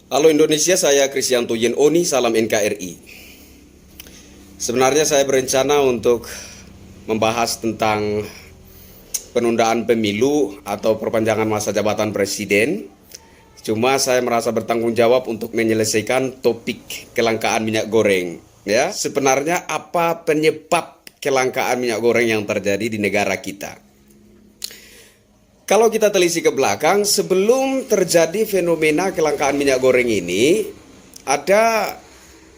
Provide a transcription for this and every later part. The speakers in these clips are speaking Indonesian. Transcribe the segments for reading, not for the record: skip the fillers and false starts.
Halo Indonesia, saya Krisyanto Yen Oni, salam NKRI. Sebenarnya saya berencana untuk membahas tentang penundaan pemilu atau perpanjangan masa jabatan presiden. Cuma saya merasa bertanggung jawab untuk menyelesaikan topik kelangkaan minyak goreng. Ya, sebenarnya apa penyebab kelangkaan minyak goreng yang terjadi di negara kita? Kalau kita telisik ke belakang, sebelum terjadi fenomena kelangkaan minyak goreng ini, ada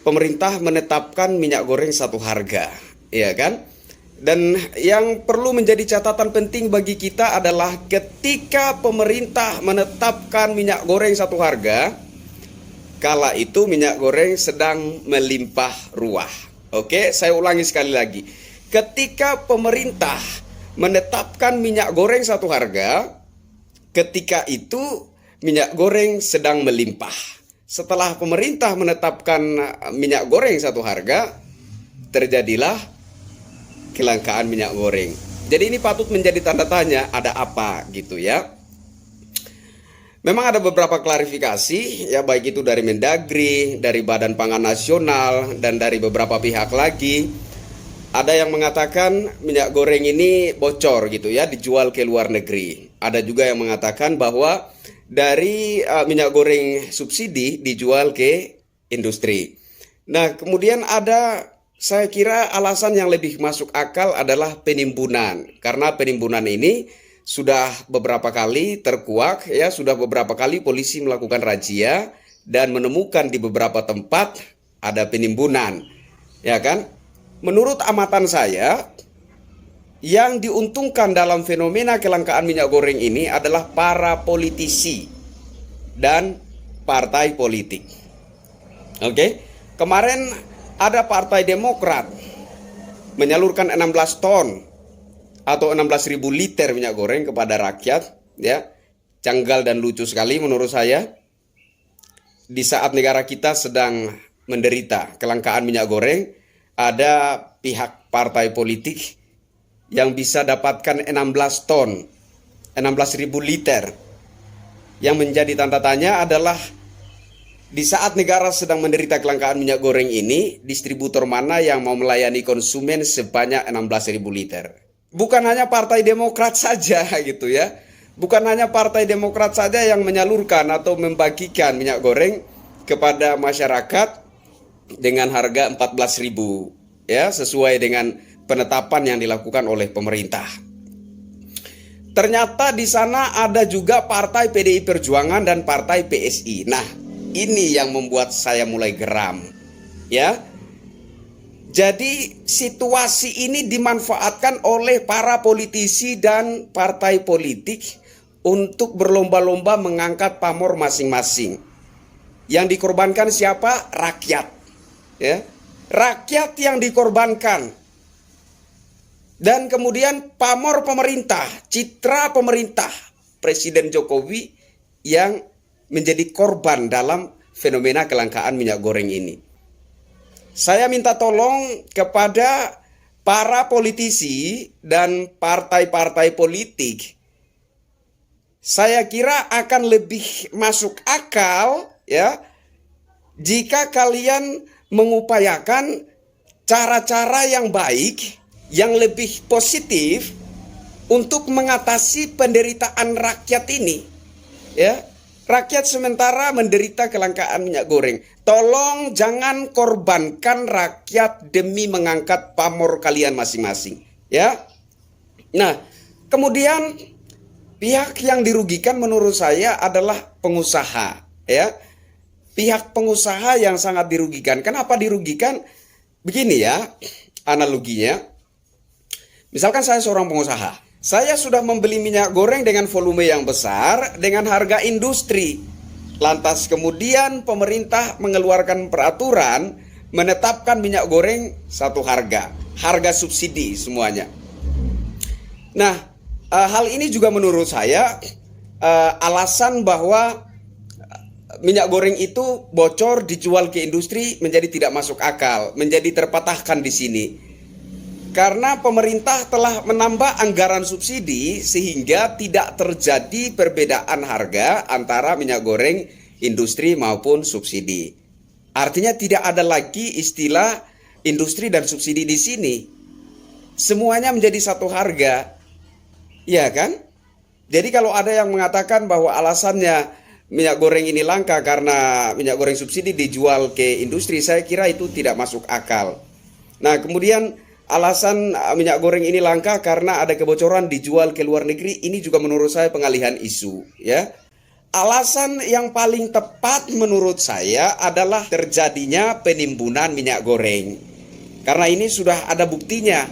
pemerintah menetapkan minyak goreng satu harga, ya kan? Dan yang perlu menjadi catatan penting bagi kita adalah ketika pemerintah menetapkan minyak goreng satu harga, kala itu minyak goreng sedang melimpah ruah. Oke, saya ulangi sekali lagi. Ketika pemerintah menetapkan minyak goreng satu harga, ketika itu minyak goreng sedang melimpah. Setelah pemerintah menetapkan minyak goreng satu harga, terjadilah kelangkaan minyak goreng. Jadi ini patut menjadi tanda tanya, ada apa gitu ya. Memang ada beberapa klarifikasi ya, baik itu dari Mendagri, dari Badan Pangan Nasional, dan dari beberapa pihak lagi. Ada yang mengatakan minyak goreng ini bocor gitu ya, dijual ke luar negeri. Ada juga yang mengatakan bahwa dari minyak goreng subsidi dijual ke industri. Nah, kemudian ada, saya kira alasan yang lebih masuk akal adalah penimbunan. Karena penimbunan ini sudah beberapa kali terkuak ya, sudah beberapa kali polisi melakukan razia dan menemukan di beberapa tempat ada penimbunan. Ya kan? Menurut amatan saya, yang diuntungkan dalam fenomena kelangkaan minyak goreng ini adalah para politisi dan partai politik. Oke, kemarin ada Partai Demokrat menyalurkan 16 ton atau 16.000 liter minyak goreng kepada rakyat, ya. Janggal dan lucu sekali menurut saya. Di saat negara kita sedang menderita kelangkaan minyak goreng, ada pihak partai politik yang bisa dapatkan 16 ton, 16.000 liter. Yang menjadi tanda tanya adalah di saat negara sedang menderita kelangkaan minyak goreng ini, distributor mana yang mau melayani konsumen sebanyak 16.000 liter? Bukan hanya Partai Demokrat saja gitu ya. Bukan hanya Partai Demokrat saja yang menyalurkan atau membagikan minyak goreng kepada masyarakat dengan harga 14.000 ya, sesuai dengan penetapan yang dilakukan oleh pemerintah. Ternyata di sana ada juga partai PDI Perjuangan dan partai PSI. Nah, ini yang membuat saya mulai geram. Ya. Jadi situasi ini dimanfaatkan oleh para politisi dan partai politik untuk berlomba-lomba mengangkat pamor masing-masing. Yang dikorbankan siapa? Rakyat. Ya, rakyat yang dikorbankan. Dan kemudian pamor pemerintah, citra pemerintah, Presiden Jokowi yang menjadi korban dalam fenomena kelangkaan minyak goreng ini. Saya minta tolong kepada para politisi dan partai-partai politik. Saya kira akan lebih masuk akal ya, jika kalian mengupayakan cara-cara yang baik, yang lebih positif untuk mengatasi penderitaan rakyat ini. Ya, rakyat sementara menderita kelangkaan minyak goreng. Tolong jangan korbankan rakyat demi mengangkat pamor kalian masing-masing. Ya. Nah, kemudian pihak yang dirugikan menurut saya adalah pengusaha. Ya. Pihak pengusaha yang sangat dirugikan. Kenapa dirugikan? Begini ya analoginya. Misalkan saya seorang pengusaha. Saya sudah membeli minyak goreng dengan volume yang besar dengan harga industri. Lantas kemudian pemerintah mengeluarkan peraturan menetapkan minyak goreng satu harga. Harga subsidi semuanya. Nah, hal ini juga menurut saya alasan bahwa minyak goreng itu bocor dijual ke industri menjadi tidak masuk akal, menjadi terpatahkan di sini. Karena pemerintah telah menambah anggaran subsidi sehingga tidak terjadi perbedaan harga antara minyak goreng industri maupun subsidi. Artinya tidak ada lagi istilah industri dan subsidi di sini. Semuanya menjadi satu harga. Ya kan? Jadi kalau ada yang mengatakan bahwa alasannya minyak goreng ini langka karena minyak goreng subsidi dijual ke industri, saya kira itu tidak masuk akal. Nah, kemudian alasan minyak goreng ini langka karena ada kebocoran dijual ke luar negeri, ini juga menurut saya pengalihan isu, ya. Alasan yang paling tepat menurut saya adalah terjadinya penimbunan minyak goreng. Karena ini sudah ada buktinya.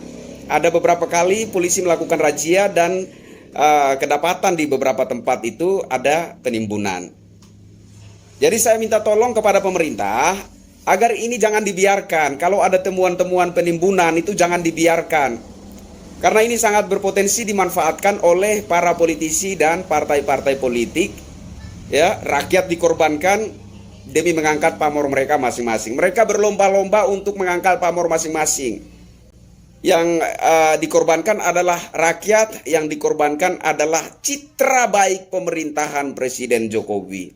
Ada beberapa kali polisi melakukan razia dan kedapatan di beberapa tempat itu ada penimbunan. Jadi saya minta tolong kepada pemerintah agar ini jangan dibiarkan. Kalau ada temuan-temuan penimbunan itu jangan dibiarkan. Karena ini sangat berpotensi dimanfaatkan oleh para politisi dan partai-partai politik. Ya, rakyat dikorbankan demi mengangkat pamor mereka masing-masing. Mereka berlomba-lomba untuk mengangkat pamor masing-masing. Yang dikorbankan adalah rakyat, yang dikorbankan adalah citra baik pemerintahan Presiden Jokowi.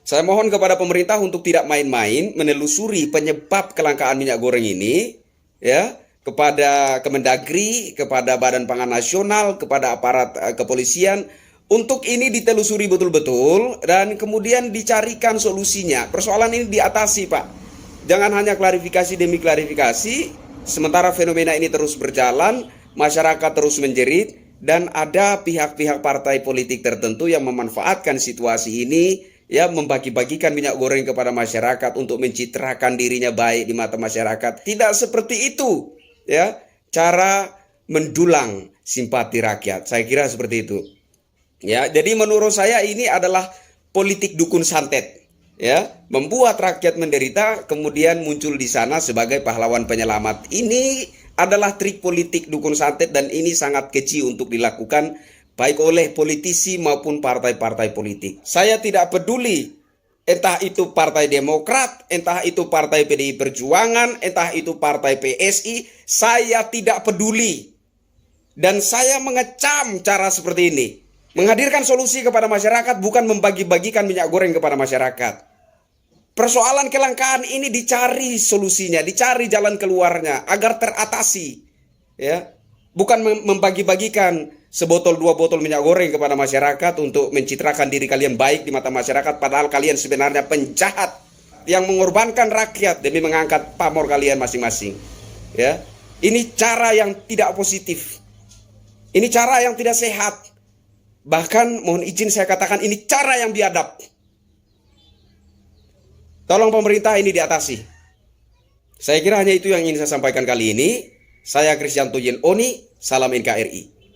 Saya mohon kepada pemerintah untuk tidak main-main menelusuri penyebab kelangkaan minyak goreng ini, ya, kepada Kemendagri, kepada Badan Pangan Nasional, kepada aparat kepolisian. Untuk ini ditelusuri betul-betul dan kemudian dicarikan solusinya. Persoalan ini diatasi, Pak. Jangan hanya klarifikasi demi klarifikasi. Sementara fenomena ini terus berjalan, masyarakat terus menjerit, dan ada pihak-pihak partai politik tertentu yang memanfaatkan situasi ini, ya, membagi-bagikan minyak goreng kepada masyarakat untuk mencitrakan dirinya baik di mata masyarakat. Tidak seperti itu, ya, cara mendulang simpati rakyat. Saya kira seperti itu. Ya, jadi menurut saya ini adalah politik dukun santet. Ya, membuat rakyat menderita, kemudian muncul di sana sebagai pahlawan penyelamat. Ini adalah trik politik dukun santet dan ini sangat keji untuk dilakukan baik oleh politisi maupun partai-partai politik. Saya tidak peduli entah itu Partai Demokrat, entah itu Partai PDI Perjuangan, entah itu Partai PSI, saya tidak peduli. Dan saya mengecam cara seperti ini. Menghadirkan solusi kepada masyarakat bukan membagi-bagikan minyak goreng kepada masyarakat. Persoalan kelangkaan ini dicari solusinya, dicari jalan keluarnya agar teratasi. Ya, bukan membagi-bagikan sebotol dua botol minyak goreng kepada masyarakat untuk mencitrakan diri kalian baik di mata masyarakat, padahal kalian sebenarnya penjahat yang mengorbankan rakyat demi mengangkat pamor kalian masing-masing. Ya, ini cara yang tidak positif. Ini cara yang tidak sehat. Bahkan mohon izin saya katakan ini cara yang biadab. Tolong pemerintah ini diatasi. Saya kira hanya itu yang ingin saya sampaikan kali ini. Saya Kristianto Yen Oni, salam NKRI.